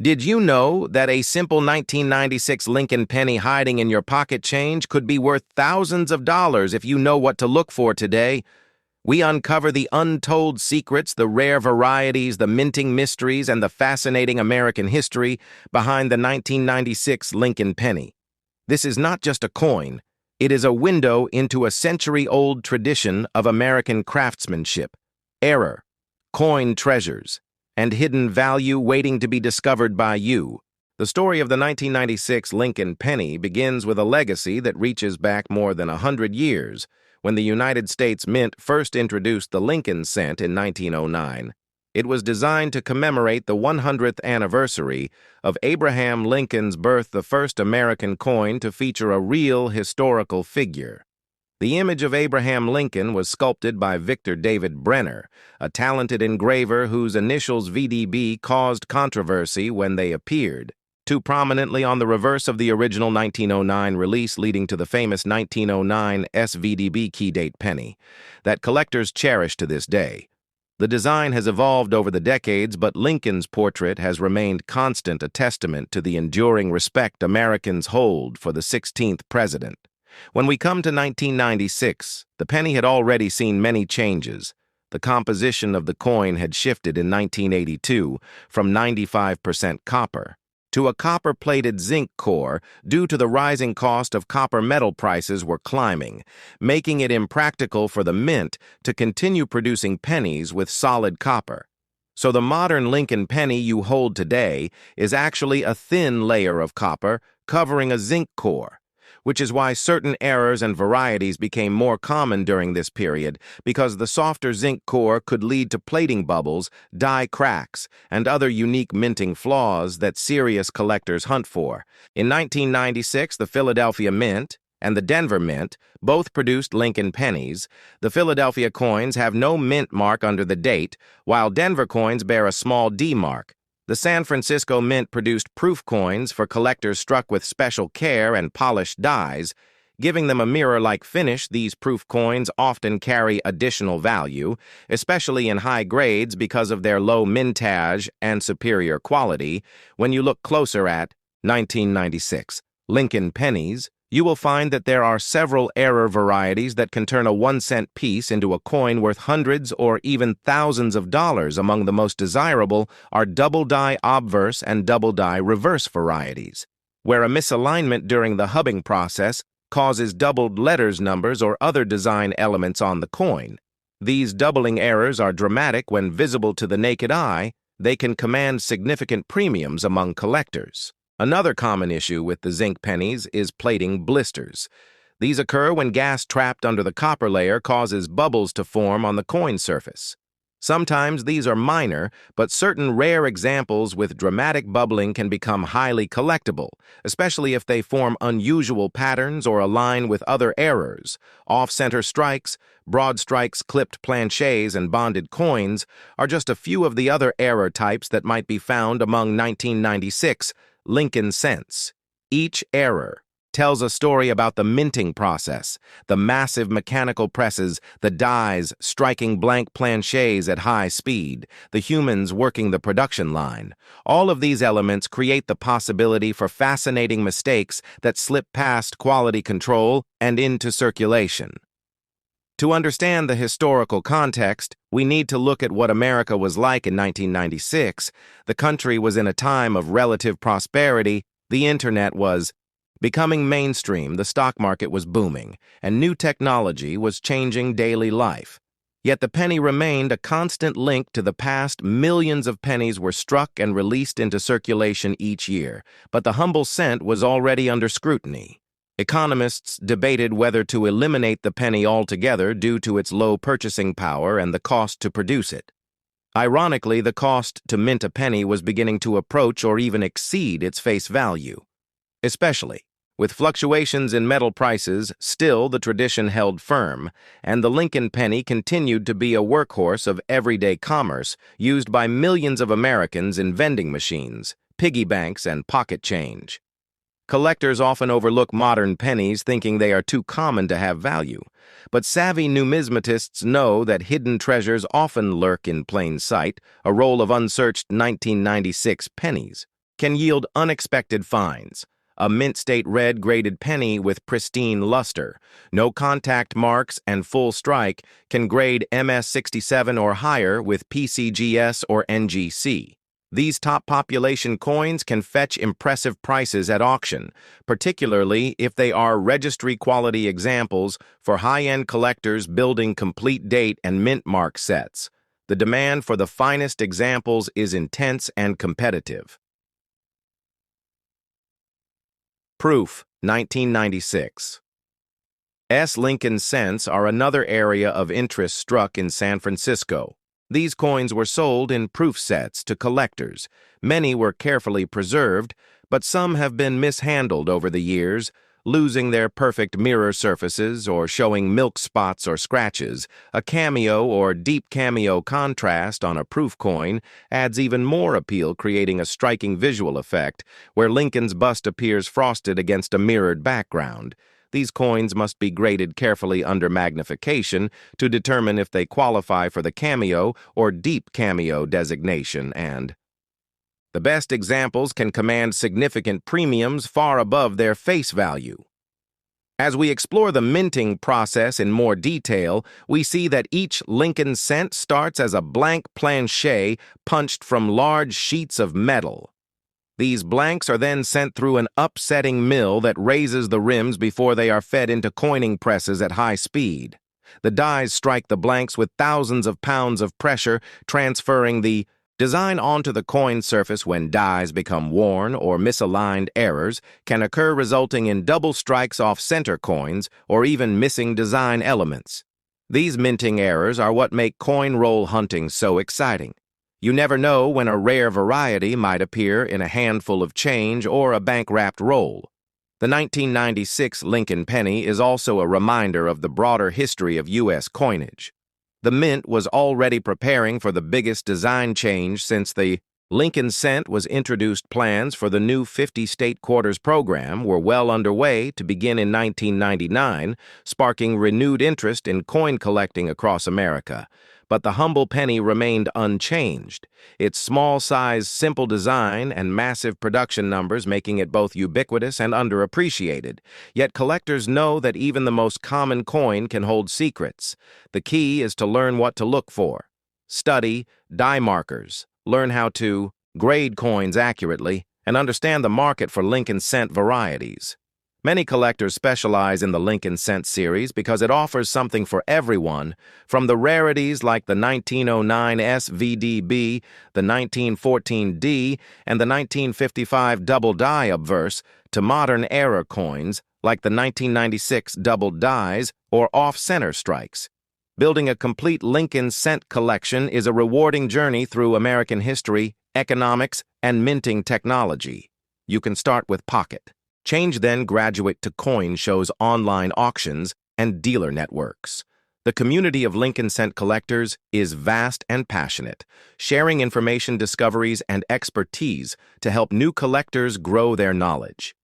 Did you know that a simple 1996 Lincoln penny hiding in your pocket change could be worth thousands of dollars if you know what to look for today? We uncover the untold secrets, the rare varieties, the minting mysteries, and the fascinating American history behind the 1996 Lincoln penny. This is not just a coin. It is a window into a century-old tradition of American craftsmanship, error, coin treasures, and hidden value waiting to be discovered by you. The story of the 1996 Lincoln penny begins with a legacy that reaches back more than 100 years, when the United States Mint first introduced the Lincoln cent in 1909. It was designed to commemorate the 100th anniversary of Abraham Lincoln's birth, the first American coin to feature a real historical figure. The image of Abraham Lincoln was sculpted by Victor David Brenner, a talented engraver whose initials VDB caused controversy when they appeared too prominently on the reverse of the original 1909 release, leading to the famous 1909 SVDB key date penny that collectors cherish to this day. The design has evolved over the decades, but Lincoln's portrait has remained constant, a testament to the enduring respect Americans hold for the 16th president. When we come to 1996, the penny had already seen many changes. The composition of the coin had shifted in 1982 from 95% copper to a copper-plated zinc core due to the rising cost of copper. Metal prices were climbing, making it impractical for the mint to continue producing pennies with solid copper. So the modern Lincoln penny you hold today is actually a thin layer of copper covering a zinc core, which is why certain errors and varieties became more common during this period, because the softer zinc core could lead to plating bubbles, die cracks, and other unique minting flaws that serious collectors hunt for. In 1996, the Philadelphia Mint and the Denver Mint both produced Lincoln pennies. The Philadelphia coins have no mint mark under the date, while Denver coins bear a small D mark. The San Francisco Mint produced proof coins for collectors struck with special care and polished dies, giving them a mirror-like finish. These proof coins often carry additional value, especially in high grades because of their low mintage and superior quality. When you look closer at 1996 Lincoln pennies, you will find that there are several error varieties that can turn a 1-cent piece into a coin worth hundreds or even thousands of dollars. Among the most desirable are double-die obverse and double-die reverse varieties, where a misalignment during the hubbing process causes doubled letters, numbers, or other design elements on the coin. These doubling errors are dramatic when visible to the naked eye. They can command significant premiums among collectors. Another common issue with the zinc pennies is plating blisters. These occur when gas trapped under the copper layer causes bubbles to form on the coin surface. Sometimes these are minor, but certain rare examples with dramatic bubbling can become highly collectible, especially if they form unusual patterns or align with other errors. Off-center strikes, broad strikes, clipped planchets, and bonded coins are just a few of the other error types that might be found among 1996 Lincoln cents. Each error tells a story about the minting process, the massive mechanical presses, the dies striking blank planchets at high speed, the humans working the production line. All of these elements create the possibility for fascinating mistakes that slip past quality control and into circulation. To understand the historical context, we need to look at what America was like in 1996. The country was in a time of relative prosperity. The internet was becoming mainstream, the stock market was booming, and new technology was changing daily life. Yet the penny remained a constant link to the past. Millions of pennies were struck and released into circulation each year, but the humble cent was already under scrutiny. Economists debated whether to eliminate the penny altogether due to its low purchasing power and the cost to produce it. Ironically, the cost to mint a penny was beginning to approach or even exceed its face value. Especially with fluctuations in metal prices, still the tradition held firm, and the Lincoln penny continued to be a workhorse of everyday commerce used by millions of Americans in vending machines, piggy banks, and pocket change. Collectors often overlook modern pennies, thinking they are too common to have value. But savvy numismatists know that hidden treasures often lurk in plain sight. A roll of unsearched 1996 pennies can yield unexpected finds. A mint-state red graded penny with pristine luster, no contact marks, and full strike can grade MS67 or higher with PCGS or NGC. These top population coins can fetch impressive prices at auction, particularly if they are registry-quality examples for high-end collectors building complete date and mint mark sets. The demand for the finest examples is intense and competitive. Proof, 1996. Lincoln cents are another area of interest struck in San Francisco. These coins were sold in proof sets to collectors. Many were carefully preserved, but some have been mishandled over the years, losing their perfect mirror surfaces or showing milk spots or scratches. A cameo or deep cameo contrast on a proof coin adds even more appeal, creating a striking visual effect where Lincoln's bust appears frosted against a mirrored background. These coins must be graded carefully under magnification to determine if they qualify for the cameo or deep cameo designation, and the best examples can command significant premiums far above their face value. As we explore the minting process in more detail, we see that each Lincoln cent starts as a blank planche punched from large sheets of metal. These blanks are then sent through an upsetting mill that raises the rims before they are fed into coining presses at high speed. The dies strike the blanks with thousands of pounds of pressure, transferring the design onto the coin surface. When dies become worn or misaligned, errors can occur, resulting in double strikes off center coins or even missing design elements. These minting errors are what make coin roll hunting so exciting. You never know when a rare variety might appear in a handful of change or a bank-wrapped roll. The 1996 Lincoln penny is also a reminder of the broader history of U.S. coinage. The mint was already preparing for the biggest design change since the Lincoln cent was introduced. Plans for the new 50-state quarters program were well underway to begin in 1999, sparking renewed interest in coin collecting across America. But the humble penny remained unchanged, its small size, simple design, and massive production numbers making it both ubiquitous and underappreciated. Yet collectors know that even the most common coin can hold secrets. The key is to learn what to look for. Study die markers, learn how to grade coins accurately, and understand the market for Lincoln cent varieties. Many collectors specialize in the Lincoln cent series because it offers something for everyone, from the rarities like the 1909 SVDB, the 1914 D, and the 1955 double die obverse, to modern era coins like the 1996 double dies or off-center strikes. Building a complete Lincoln cent collection is a rewarding journey through American history, economics, and minting technology. You can start with pocket change, then graduate to coin shows, online auctions, and dealer networks. The community of Lincoln cent collectors is vast and passionate, sharing information, discoveries, and expertise to help new collectors grow their knowledge.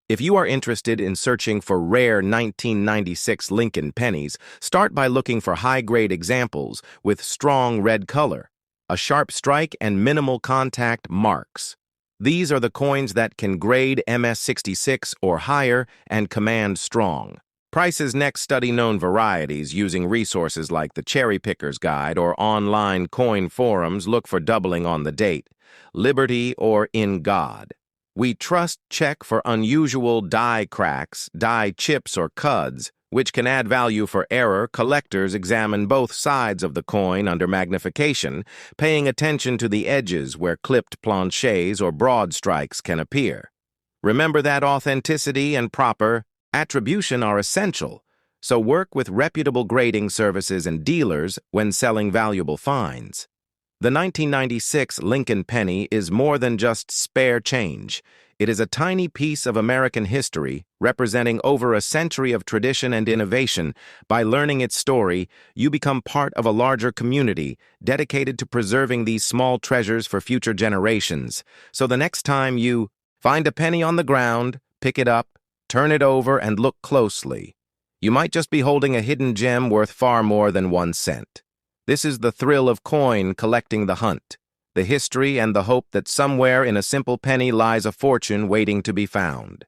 If you are interested in searching for rare 1996 Lincoln pennies, start by looking for high-grade examples with strong red color, a sharp strike, and minimal contact marks. These are the coins that can grade MS66 or higher and command strong prices. Next, study known varieties using resources like the Cherry Picker's Guide or online coin forums. Look for doubling on the date, Liberty, or In God We Trust. Check for unusual die cracks, die chips, or cuds, which can add value for error. Collectors examine both sides of the coin under magnification, paying attention to the edges where clipped planches or broad strikes can appear. Remember that authenticity and proper attribution are essential, so work with reputable grading services and dealers when selling valuable finds. The 1996 Lincoln penny is more than just spare change. It is a tiny piece of American history representing over a century of tradition and innovation. By learning its story, you become part of a larger community dedicated to preserving these small treasures for future generations. So the next time you find a penny on the ground, pick it up, turn it over, and look closely. You might just be holding a hidden gem worth far more than 1 cent. This is the thrill of coin collecting, the hunt, the history, and the hope that somewhere in a simple penny lies a fortune waiting to be found.